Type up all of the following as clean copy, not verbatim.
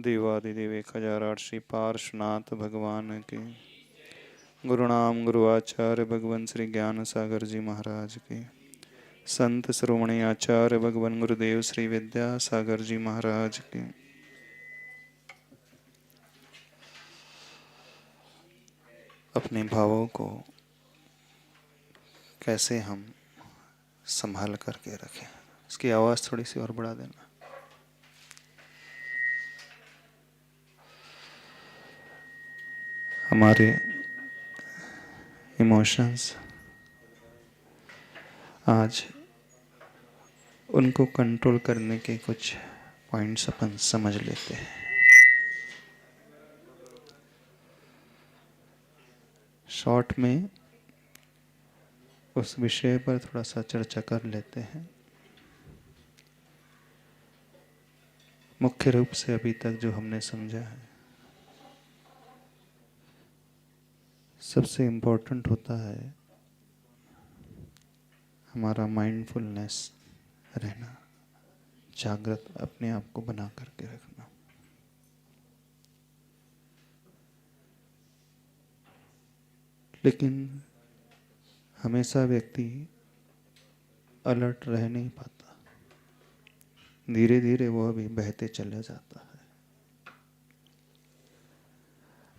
देवादिदेव 1008 श्री पार्श्वनाथ भगवान के, गुरुनाम गुरु आचार्य भगवान श्री ज्ञान सागर जी महाराज के, संत श्रोमणी आचार्य भगवान गुरुदेव श्री विद्या सागर जी महाराज के, अपने भावों को कैसे हम संभाल करके रखें। इसकी आवाज़ थोड़ी सी और बढ़ा देना। हमारे इमोशंस आज उनको कंट्रोल करने के कुछ पॉइंट्स अपन समझ लेते हैं। शॉर्ट में उस विषय पर थोड़ा सा चर्चा कर लेते हैं। मुख्य रूप से अभी तक जो हमने समझा है, सबसे इम्पोर्टेंट होता है हमारा माइंडफुलनेस रहना, जागृत अपने आप को बना करके रखना। लेकिन हमेशा व्यक्ति अलर्ट रह नहीं पाता, धीरे धीरे वह भी बहते चला जाता है।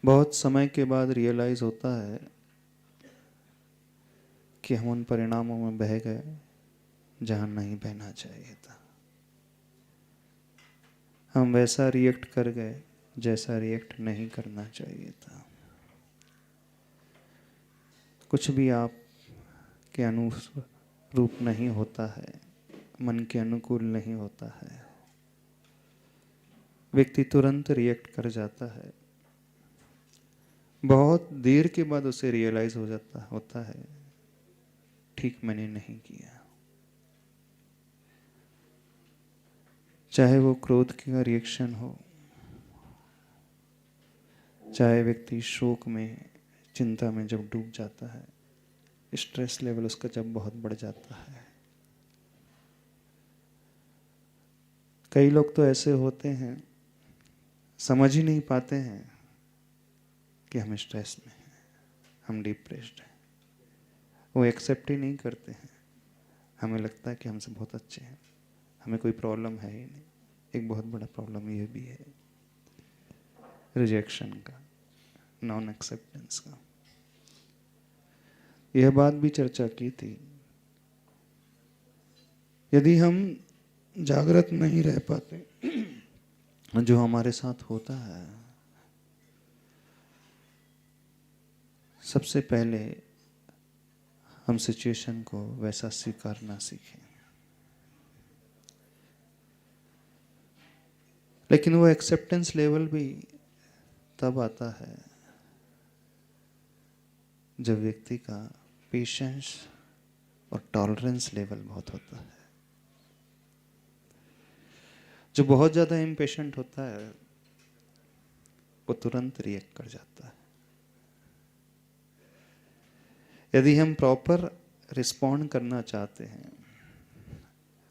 बहुत समय के बाद रियलाइज होता है कि हम उन परिणामों में बह गए जहां नहीं बहना चाहिए था। हम वैसा रिएक्ट कर गए जैसा रिएक्ट नहीं करना चाहिए था। कुछ भी आप के अनुरूप नहीं होता है, मन के अनुकूल नहीं होता है, व्यक्ति तुरंत रिएक्ट कर जाता है। बहुत देर के बाद उसे रियलाइज होता है ठीक मैंने नहीं किया। चाहे वो क्रोध का रिएक्शन हो, चाहे व्यक्ति शोक में, चिंता में जब डूब जाता है, स्ट्रेस लेवल उसका जब बहुत बढ़ जाता है। कई लोग तो ऐसे होते हैं, समझ ही नहीं पाते हैं कि हम स्ट्रेस में हैं, हम डिप्रेस्ड हैं। वो एक्सेप्ट ही नहीं करते हैं। हमें लगता है कि हमसे बहुत अच्छे हैं, हमें कोई प्रॉब्लम है ही नहीं। एक बहुत बड़ा प्रॉब्लम ये भी है रिजेक्शन का, नॉन एक्सेप्टेंस का। यह बात भी चर्चा की थी। यदि हम जागृत नहीं रह पाते, जो हमारे साथ होता है, सबसे पहले हम सिचुएशन को वैसा स्वीकारना सीखें। लेकिन वो एक्सेप्टेंस लेवल भी तब आता है जब व्यक्ति का पेशेंस और टॉलरेंस लेवल बहुत होता है। जो बहुत ज़्यादा इम्पेशेंट होता है वो तुरंत रिएक्ट कर जाता है। यदि हम प्रॉपर रिस्पॉन्ड करना चाहते हैं,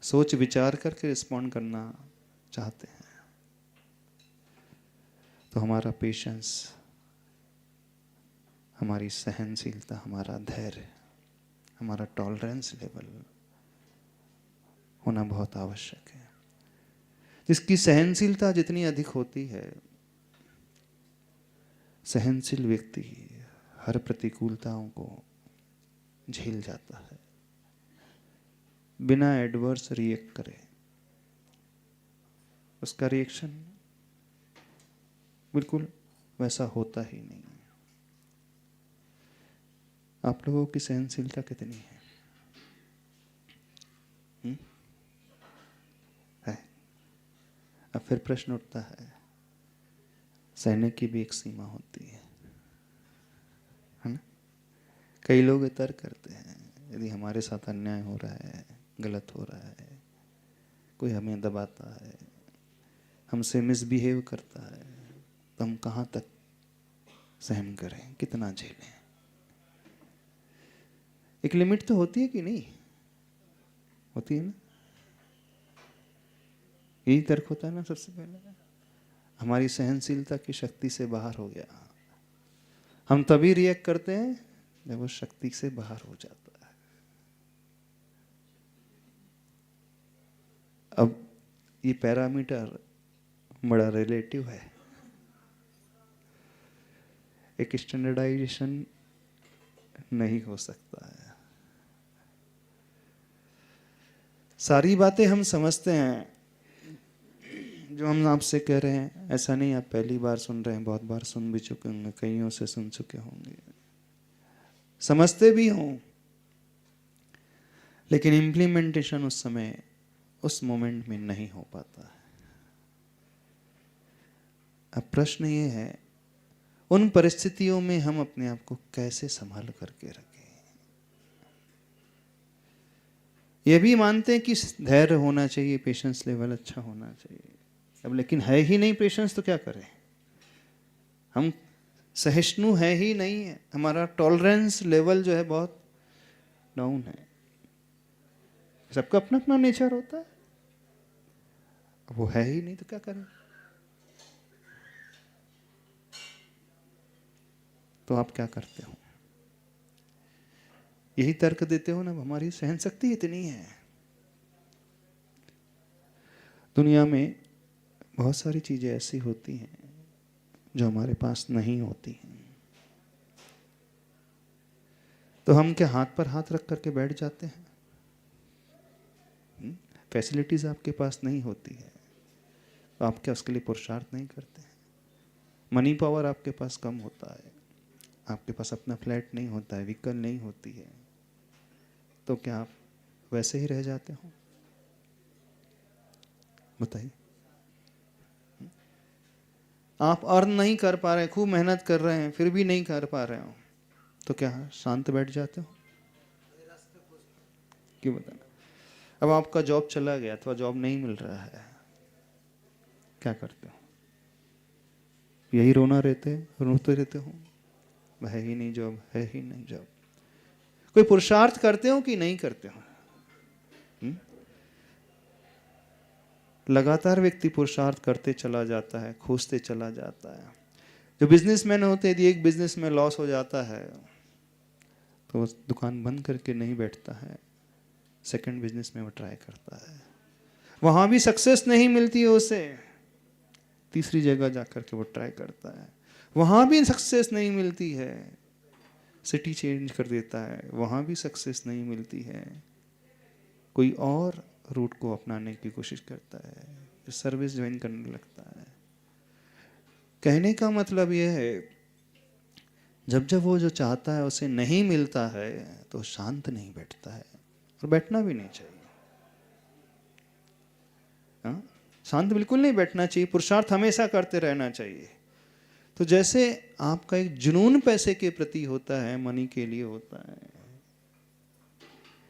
सोच विचार करके रिस्पॉन्ड करना चाहते हैं, तो हमारा पेशेंस, हमारी सहनशीलता, हमारा धैर्य, हमारा टॉलरेंस लेवल होना बहुत आवश्यक है। जिसकी सहनशीलता जितनी अधिक होती है, सहनशील व्यक्ति हर प्रतिकूलताओं को झेल जाता है बिना एडवर्स रिएक्ट करे। उसका रिएक्शन बिल्कुल वैसा होता ही नहीं। आप लोगों की सहनशीलता कितनी है? है। अब फिर प्रश्न उठता है, सहने की भी एक सीमा होती है ना? कई लोग तर्क करते हैं, यदि हमारे साथ अन्याय हो रहा है, गलत हो रहा है, कोई हमें दबाता है, हमसे मिसबिहेव करता है, तो हम कहाँ तक सहन करें, कितना झेलें? एक लिमिट तो होती है कि नहीं होती है ना? यही तर्क होता है ना सबसे पहले। हमारी सहनशीलता की शक्ति से बाहर हो गया। हम तभी रिएक्ट करते हैं जब वो शक्ति से बाहर हो जाता है। अब ये पैरामीटर बड़ा रिलेटिव है, एक स्टैंडर्डाइजेशन नहीं हो सकता है। सारी बातें हम समझते हैं जो हम आपसे कह रहे हैं, ऐसा नहीं आप पहली बार सुन रहे हैं, बहुत बार सुन भी चुके होंगे, कईयों से सुन चुके होंगे, समझते भी हों, लेकिन इम्प्लीमेंटेशन उस समय उस मोमेंट में नहीं हो पाता है। अब प्रश्न ये है, उन परिस्थितियों में हम अपने आप को कैसे संभाल करके रखें। ये भी मानते हैं कि धैर्य होना चाहिए, पेशेंस लेवल अच्छा होना चाहिए। अब लेकिन है ही नहीं पेशेंस तो क्या करें। हम सहिष्णु है ही नहीं है, हमारा टॉलरेंस लेवल जो है बहुत डाउन है। सबका अपना अपना नेचर होता है, वो है ही नहीं तो क्या करें। तो आप क्या करते हो, यही तर्क देते हो ना, हमारी सहन शक्ति इतनी है। दुनिया में बहुत सारी चीजें ऐसी होती हैं जो हमारे पास नहीं होती हैं, तो हम क्या हाथ पर हाथ रख करके बैठ जाते हैं। फैसिलिटीज आपके पास नहीं होती है तो आप क्या उसके लिए पुरुषार्थ नहीं करते हैं। मनी पावर आपके पास कम होता है, आपके पास अपना फ्लैट नहीं होता है, व्हीकल नहीं होती है, तो क्या आप वैसे ही रह जाते हो। बताइए, आप अर्न नहीं कर पा रहे, खूब मेहनत कर रहे हैं, फिर भी नहीं कर पा रहे हो, तो क्या शांत बैठ जाते हो। क्यों बताना। अब आपका जॉब चला गया अथवा जॉब नहीं मिल रहा है, क्या करते हो। यही रोते रहते हो, है ही नहीं जॉब, है ही नहीं जॉब। कोई पुरुषार्थ करते हो कि नहीं करते हो। लगातार व्यक्ति पुरुषार्थ करते चला जाता है, खोजते चला जाता है। जो बिजनेसमैन होते हैं, यदि एक बिजनेस में लॉस हो जाता है तो वो दुकान बंद करके नहीं बैठता है, सेकंड बिजनेस में वो ट्राई करता है। वहां भी सक्सेस नहीं मिलती है उसे, तीसरी जगह जाकर के वो ट्राई करता है, वहां भी सक्सेस नहीं मिलती है, सिटी चेंज कर देता है, वहां भी सक्सेस नहीं मिलती है, कोई और रूट को अपनाने की कोशिश करता है, सर्विस ज्वाइन करने लगता है। कहने का मतलब यह है, जब जब वो जो चाहता है उसे नहीं मिलता है तो शांत नहीं बैठता है, और बैठना भी नहीं चाहिए। हाँ? शांत बिल्कुल नहीं बैठना चाहिए, पुरुषार्थ हमेशा करते रहना चाहिए। तो जैसे आपका एक जुनून पैसे के प्रति होता है, मनी के लिए होता है,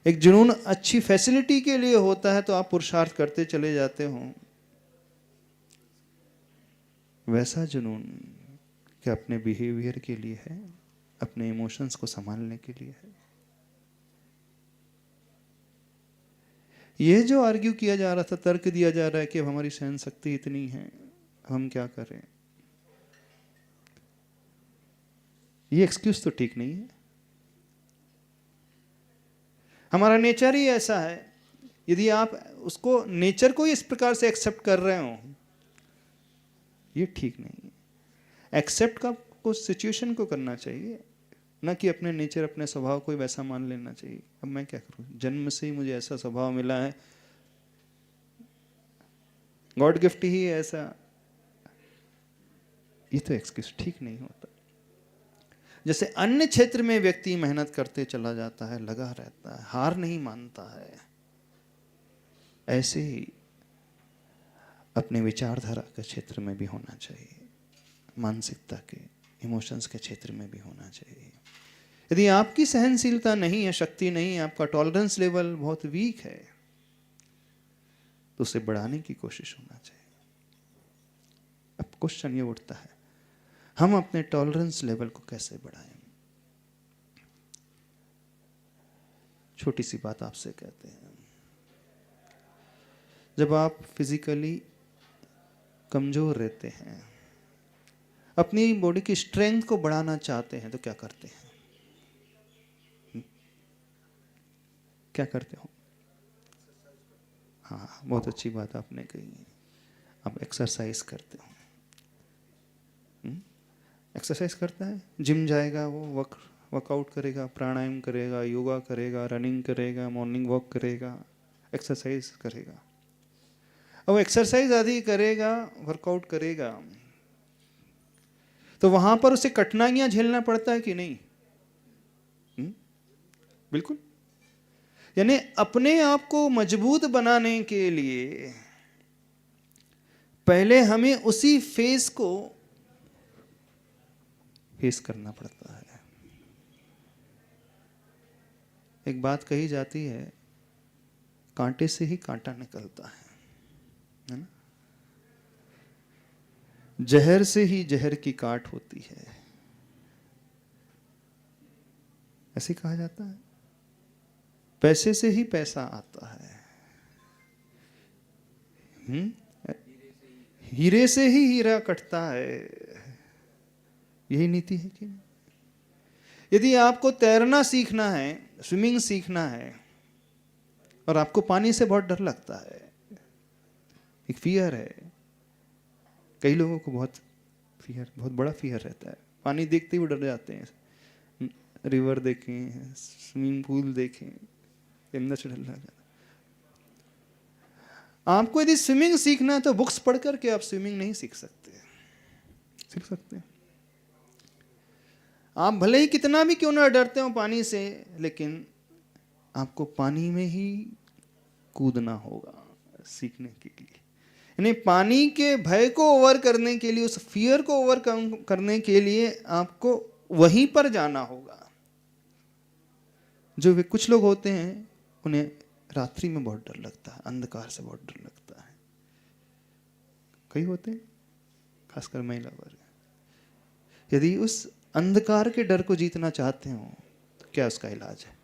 एक जुनून अच्छी फैसिलिटी के लिए होता है, तो आप पुरुषार्थ करते चले जाते हो। वैसा जुनून क्या अपने बिहेवियर के लिए है, अपने इमोशंस को संभालने के लिए है। ये जो आर्ग्यू किया जा रहा था, तर्क दिया जा रहा है कि अब हमारी सहन शक्ति इतनी है, हम क्या करें, ये एक्सक्यूज तो ठीक नहीं है। हमारा नेचर ही ऐसा है, यदि आप उसको नेचर को इस प्रकार से एक्सेप्ट कर रहे हो, ये ठीक नहीं है। एक्सेप्ट का को सिचुएशन को करना चाहिए, ना कि अपने नेचर अपने स्वभाव को वैसा मान लेना चाहिए। अब मैं क्या करूं, जन्म से ही मुझे ऐसा स्वभाव मिला है, गॉड गिफ्ट ही ऐसा, ये तो एक्सक्यूज ठीक नहीं होता। जैसे अन्य क्षेत्र में व्यक्ति मेहनत करते चला जाता है, लगा रहता है, हार नहीं मानता है, ऐसे ही अपने विचारधारा के क्षेत्र में भी होना चाहिए, मानसिकता के, इमोशंस के क्षेत्र में भी होना चाहिए। यदि आपकी सहनशीलता नहीं है, शक्ति नहीं है, आपका टॉलरेंस लेवल बहुत वीक है, तो उसे बढ़ाने की कोशिश होना चाहिए। अब क्वेश्चन ये उठता है, हम अपने टॉलरेंस लेवल को कैसे बढ़ाएं। छोटी सी बात आपसे कहते हैं, जब आप फिजिकली कमजोर रहते हैं, अपनी बॉडी की स्ट्रेंथ को बढ़ाना चाहते हैं, तो क्या करते हैं? क्या करते हो? हाँ, बहुत अच्छी बात आपने कही। आप एक्सरसाइज करते हो। एक्सरसाइज करता है, जिम जाएगा, वो वर्कआउट करेगा, प्राणायाम करेगा, योगा करेगा, रनिंग करेगा, मॉर्निंग वॉक करेगा, एक्सरसाइज करेगा। अब एक्सरसाइज आदि करेगा, वर्कआउट करेगा, तो वहां पर उसे कठिनाइयां झेलना पड़ता है कि नहीं? बिल्कुल। यानी अपने आप को मजबूत बनाने के लिए पहले हमें उसी फेज को फेस करना पड़ता है। एक बात कही जाती है, कांटे से ही कांटा निकलता है ना? जहर से ही जहर की काट होती है, ऐसे कहा जाता है। पैसे से ही पैसा आता है, हीरे से ही हीरा कटता है, यही नीति है कि? यदि आपको तैरना सीखना है, स्विमिंग सीखना है, और आपको पानी से बहुत डर लगता है, एक फियर है, कई लोगों को बहुत बड़ा फियर रहता है, पानी देखते ही वो डर जाते हैं। रिवर देखें, स्विमिंग पूल देखें, अंदर से डर लग जाता है। आपको यदि स्विमिंग सीखना है तो बुक्स पढ़ करके आप स्विमिंग नहीं सीख सकते। सीख सकते हैं आप, भले ही कितना भी क्यों ना डरते हो पानी से, लेकिन आपको पानी में ही कूदना होगा सीखने के लिए। यानी पानी के भय को ओवर करने के लिए, उस फियर को ओवर करने के लिए आपको वहीं पर जाना होगा। जो वे कुछ लोग होते हैं, उन्हें रात्रि में बहुत डर लगता है, अंधकार से बहुत डर लगता है। कई होते हैं, खासकर महिला वर्ग। यदि उस अंधकार के डर को जीतना चाहते हो, तो क्या उसका इलाज है?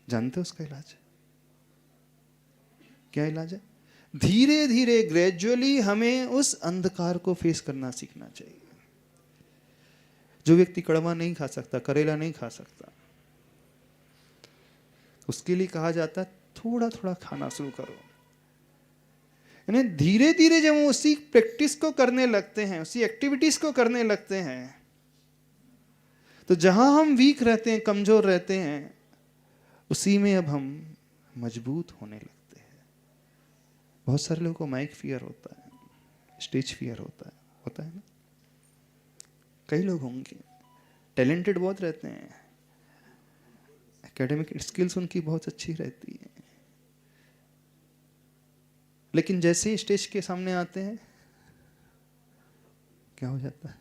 जानते हो उसका इलाज क्या इलाज है? धीरे धीरे, ग्रेजुअली हमें उस अंधकार को फेस करना सीखना चाहिए। जो व्यक्ति कड़वा नहीं खा सकता, करेला नहीं खा सकता, उसके लिए कहा जाता है थोड़ा थोड़ा खाना शुरू करो। यानी धीरे धीरे जब हम उसी प्रैक्टिस को करने लगते हैं, उसी एक्टिविटीज को करने लगते हैं, तो जहां हम वीक रहते हैं, कमजोर रहते हैं, उसी में अब हम मजबूत होने लगते हैं। बहुत सारे लोगों को माइक फियर होता है, स्टेज फियर होता है ना? कई लोग होंगे टैलेंटेड बहुत रहते हैं, एकेडमिक स्किल्स उनकी बहुत अच्छी रहती है, लेकिन जैसे ही स्टेज के सामने आते हैं, क्या हो जाता है?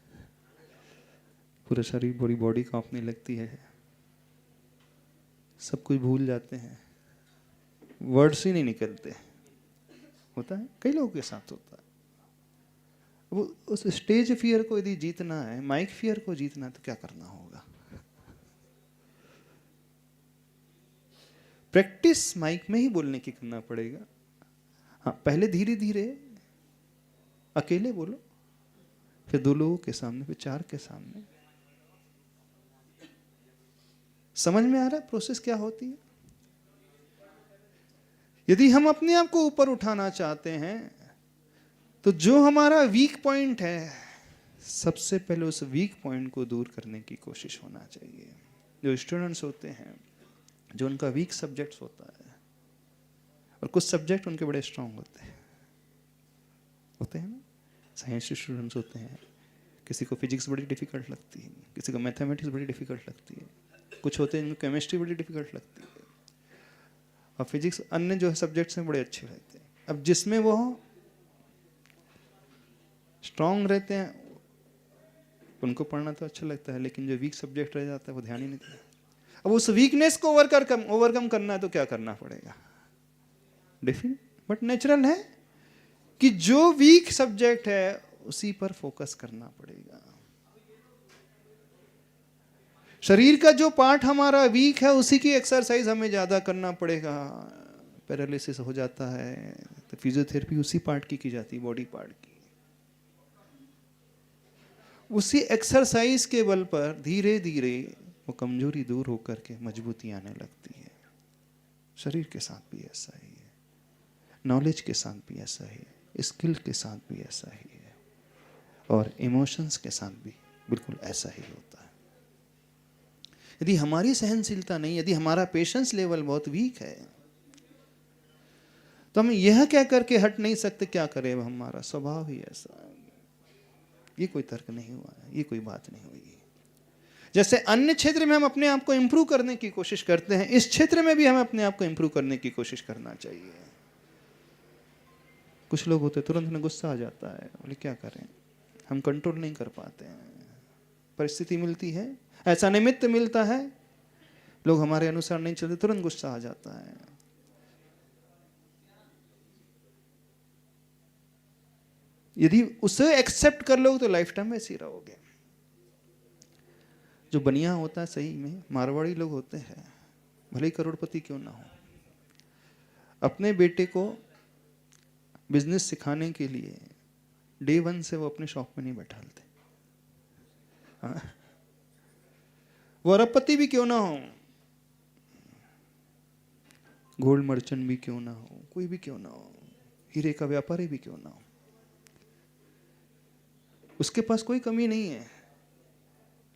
पूरा शरीर, पूरी बॉडी कांपने लगती है, सब कुछ भूल जाते हैं, वर्ड्स ही नहीं निकलते। होता है, कई लोगों के साथ होता है। वो उस स्टेज फियर को यदि जीतना है, माइक फियर को जीतना है, तो क्या करना होगा? प्रैक्टिस माइक में ही बोलने की करना पड़ेगा। हाँ, पहले धीरे धीरे अकेले बोलो, फिर 2 लोगों के सामने, फिर 4 के सामने। समझ में आ रहा है प्रोसेस क्या होती है? यदि हम अपने आप को ऊपर उठाना चाहते हैं, तो जो हमारा वीक पॉइंट है, सबसे पहले उस वीक पॉइंट को दूर करने की कोशिश होना चाहिए। जो स्टूडेंट्स होते हैं, जो उनका वीक सब्जेक्ट्स होता है, और कुछ सब्जेक्ट उनके बड़े स्ट्रांग होते हैं ना? साइंस स्टूडेंट्स होते हैं, किसी को फिजिक्स बड़ी डिफिकल्ट लगती है, किसी को मैथमेटिक्स बड़ी डिफिकल्ट लगती है, कुछ होते हैं जिनको केमिस्ट्री बड़ी डिफिकल्ट लगती है, और फिजिक्स, अन्य जो सब्जेक्ट्स हैं बड़े अच्छे रहते हैं। अब जिसमें वो स्ट्रांग रहते हैं, उनको पढ़ना तो अच्छा लगता है, लेकिन जो वीक सब्जेक्ट रह जाता है, वो ध्यान ही नहीं देता। अब उस वीकनेस को ओवरकम करना है, तो क्या करना पड़ेगा? डिफिनेट बट नेचुरल है कि जो वीक सब्जेक्ट है, उसी पर फोकस करना पड़ेगा। शरीर का जो पार्ट हमारा वीक है, उसी की एक्सरसाइज हमें ज्यादा करना पड़ेगा। पैरालिसिस हो जाता है, तो फिजियोथेरेपी उसी पार्ट की जाती है, बॉडी पार्ट की। उसी एक्सरसाइज के बल पर धीरे धीरे वो कमजोरी दूर होकर के मजबूती आने लगती है। शरीर के साथ भी ऐसा ही है, नॉलेज के साथ भी ऐसा ही है, स्किल के साथ भी ऐसा ही है, और इमोशंस के साथ भी बिल्कुल ऐसा ही होता है। यदि हमारी सहनशीलता नहीं, यदि हमारा पेशेंस लेवल बहुत वीक है, तो हम यह कह करके हट नहीं सकते क्या करें, हमारा स्वभाव ही ऐसा है। ये कोई तर्क नहीं हुआ है, ये कोई बात नहीं हुई। जैसे अन्य क्षेत्र में हम अपने आप को इंप्रूव करने की कोशिश करते हैं, इस क्षेत्र में भी हमें अपने आप को इंप्रूव करने की कोशिश करना चाहिए। कुछ लोग होते तुरंत में गुस्सा आ जाता है, बोले क्या करें, हम कंट्रोल नहीं कर पाते हैं, परिस्थिति मिलती है, ऐसा निमित्त मिलता है, लोग हमारे अनुसार नहीं चलते, तुरंत गुस्सा आ जाता है। यदि उसे एक्सेप्ट कर लोगे तो लाइफ टाइम ऐसे ही रहोगे। जो बनिया होता है, सही में मारवाड़ी लोग होते हैं, भले ही करोड़पति क्यों ना हो, अपने बेटे को बिजनेस सिखाने के लिए डे 1 से वो अपने शॉप में नहीं बैठालते। हाँ? वो अरबपति भी क्यों ना हो, गोल्ड मर्चेंट भी क्यों ना हो, कोई भी क्यों ना हो, हीरे का व्यापारी भी क्यों ना हो, उसके पास कोई कमी नहीं है,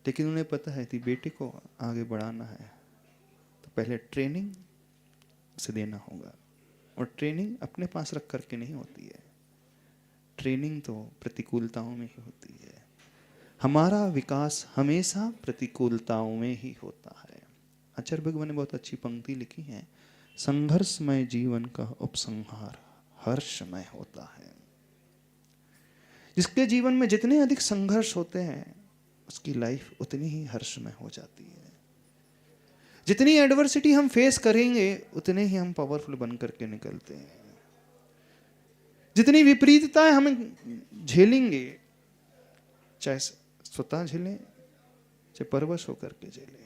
लेकिन उन्हें पता है कि बेटे को आगे बढ़ाना है तो पहले ट्रेनिंग उसे देना होगा। और ट्रेनिंग अपने पास रख करके नहीं होती है, ट्रेनिंग तो प्रतिकूलताओं में ही होती है। हमारा विकास हमेशा प्रतिकूलताओं में ही होता है। आचार्य भगवान ने बहुत अच्छी पंक्ति लिखी है, संघर्षमय जीवन का उपसंहार हर्षमय होता है। जिसके जीवन में जितने अधिक संघर्ष होते हैं, उसकी लाइफ उतनी ही हर्षमय हो जाती है। जितनी एडवर्सिटी हम फेस करेंगे, उतने ही हम पावरफुल बन करके निकलते हैं। जितनी विपरीतताएं हम झेलेंगे, चाहे स्वतः झेलें, चाहे परवश होकर के झेलें,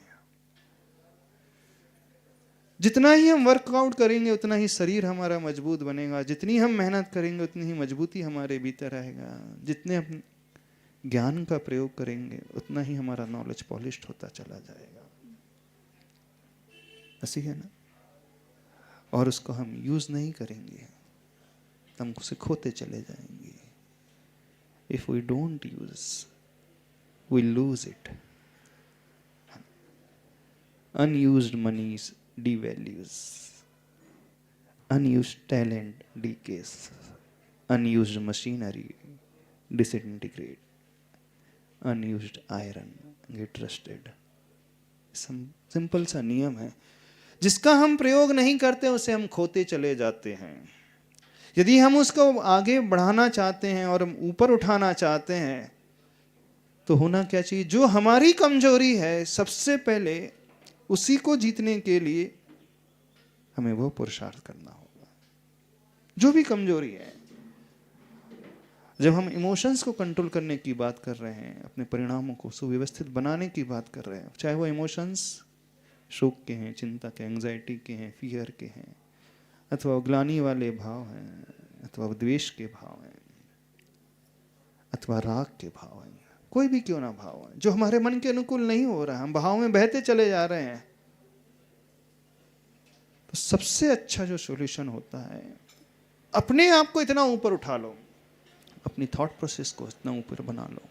जितना ही हम वर्कआउट करेंगे उतना ही शरीर हमारा मजबूत बनेगा, जितनी हम मेहनत करेंगे उतनी ही मजबूती हमारे भीतर रहेगा, जितने हम ज्ञान का प्रयोग करेंगे उतना ही हमारा नॉलेज पॉलिश्ड होता चला जाएगा। ऐसी है ना। और उसको हम यूज नहीं करेंगे, हम उसे खोते चले जाएंगे। If we don't use, we lose it. Unused moneys devalues, unused talent decays, unused machinery disintegrate, unused iron get rusted। Simple सा नियम है, जिसका हम प्रयोग नहीं करते उसे हम खोते चले जाते हैं। यदि हम उसको आगे बढ़ाना चाहते हैं और हम ऊपर उठाना चाहते हैं, तो होना क्या चाहिए, जो हमारी कमजोरी है सबसे पहले उसी को जीतने के लिए हमें वो पुरुषार्थ करना होगा। जो भी कमजोरी है, जब हम इमोशंस को कंट्रोल करने की बात कर रहे हैं, अपने परिणामों को सुव्यवस्थित बनाने की बात कर रहे हैं, चाहे वो इमोशंस शोक के हैं, चिंता के, एंजाइटी के हैं, फियर के हैं, अथवा ग्लानि वाले भाव हैं, अथवा द्वेष के भाव हैं, अथवा राग के भाव हैं, कोई भी क्यों ना भाव है जो हमारे मन के अनुकूल नहीं हो रहा है, हम भाव में बहते चले जा रहे हैं, तो सबसे अच्छा जो सॉल्यूशन होता है, अपने आप को इतना ऊपर उठा लो, अपनी थॉट प्रोसेस को इतना ऊपर बना लो,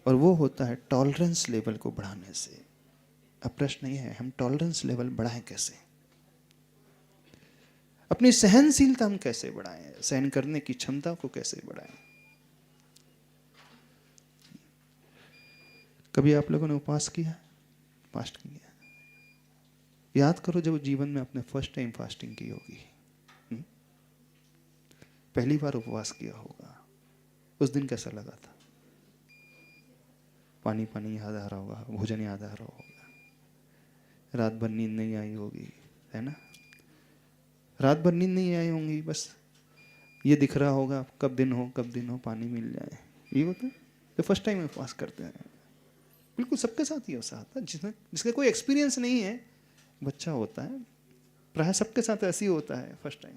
और वो होता है टॉलरेंस लेवल को बढ़ाने से। अब प्रश्न ये है, हम टॉलरेंस लेवल बढ़ाएं कैसे, अपनी सहनशीलता हम कैसे बढ़ाएं, सहन करने की क्षमता को कैसे बढ़ाएं। कभी आप लोगों ने उपवास किया, फास्ट किया? याद करो जब जीवन में आपने फर्स्ट टाइम फास्टिंग की होगी, पहली बार उपवास किया होगा, उस दिन कैसा लगा था? पानी पानी याद आ रहा होगा, भोजन याद आ रहा होगा, रात भर नींद नहीं आई होगी, है ना? रात भर नींद नहीं आई होंगी, बस ये दिख रहा होगा कब दिन हो पानी मिल जाए, ये होता है तो फर्स्ट टाइम उपवास करते हैं। बिल्कुल सबके साथ ही ऐसा होता है, जिसका कोई एक्सपीरियंस नहीं है, बच्चा होता है, प्राय सबके साथ ऐसे ही होता है फर्स्ट टाइम।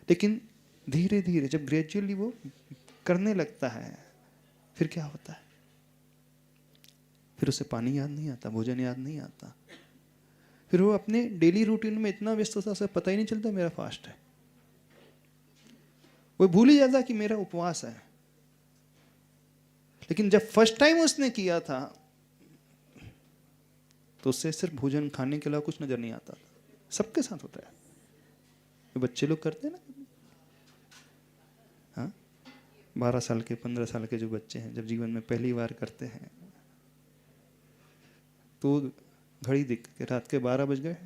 लेकिन धीरे धीरे जब ग्रेजुअली वो करने लगता है, फिर क्या होता है? फिर उसे पानी याद नहीं आता, भोजन याद नहीं आता, फिर वो अपने डेली रूटीन में इतना व्यस्त होता है, उसे पता ही नहीं चलता मेरा फास्ट है। वो भूल ही जाता कि मेरा उपवास है। लेकिन जब फर्स्ट टाइम उसने किया था तो उससे सिर्फ भोजन खाने के अलावा कुछ नजर नहीं आता। सबके साथ होता है, ये बच्चे लोग करते हैं ना। हाँ, 12 साल के 15 साल के जो बच्चे हैं, जब जीवन में पहली बार करते हैं तो घड़ी देख के रात के 12 बज गए,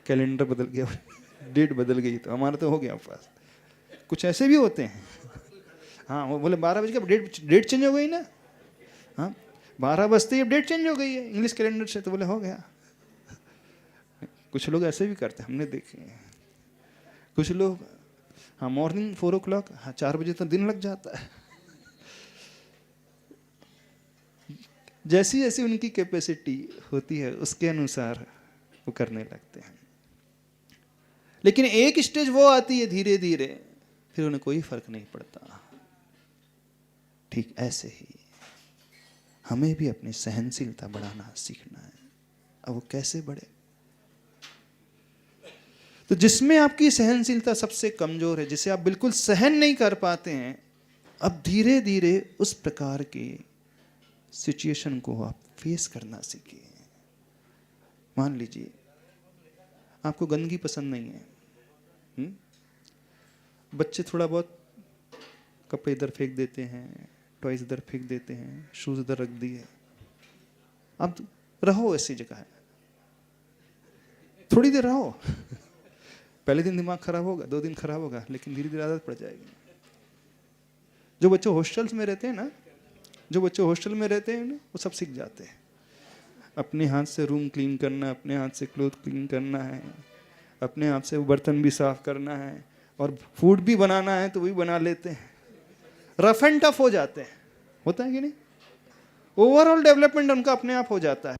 कैलेंडर बदल गया, डेट बदल गई, तो हमारा तो हो गया उपवास। कुछ ऐसे भी होते हैं। हाँ, वो बोले 12 बज गया, डेट चेंज हो गई ना। हाँ, 12 बजते ही अब डेट चेंज हो गई है इंग्लिश कैलेंडर से, तो बोले हो गया। कुछ लोग ऐसे भी करते हैं, हमने देखे हैं। कुछ लोग हाँ मॉर्निंग 4 o'clock, हाँ 4 बजे तो दिन लग जाता है। जैसी जैसी उनकी कैपेसिटी होती है उसके अनुसार वो करने लगते हैं। लेकिन एक स्टेज वो आती है धीरे धीरे, फिर उन्हें कोई फर्क नहीं पड़ता। ठीक ऐसे ही हमें भी अपनी सहनशीलता बढ़ाना सीखना है। अब वो कैसे बढ़े? तो जिसमें आपकी सहनशीलता सबसे कमजोर है, जिसे आप बिल्कुल सहन नहीं कर पाते हैं, अब धीरे धीरे उस प्रकार के सिचुएशन को आप फेस करना सीखिए। मान लीजिए आपको गंदगी पसंद नहीं है, बच्चे थोड़ा बहुत कपड़े इधर फेंक देते हैं, टॉयज इधर फेंक देते हैं, शूज इधर रख दिए। अब रहो ऐसी जगह, थोड़ी देर रहो। पहले दिन दिमाग खराब होगा, 2 दिन खराब होगा, लेकिन धीरे धीरे आदत पड़ जाएगी। जो बच्चे हॉस्टल्स में रहते हैं ना, वो सब सीख जाते हैं। अपने हाथ से रूम क्लीन करना, अपने हाथ से क्लोथ क्लीन करना है, अपने हाथ से बर्तन भी साफ करना है, और फूड भी बनाना है तो वही बना लेते हैं। रफ एंड टफ हो जाते हैं, होता है कि नहीं? ओवरऑल डेवलपमेंट उनका अपने आप हो जाता है।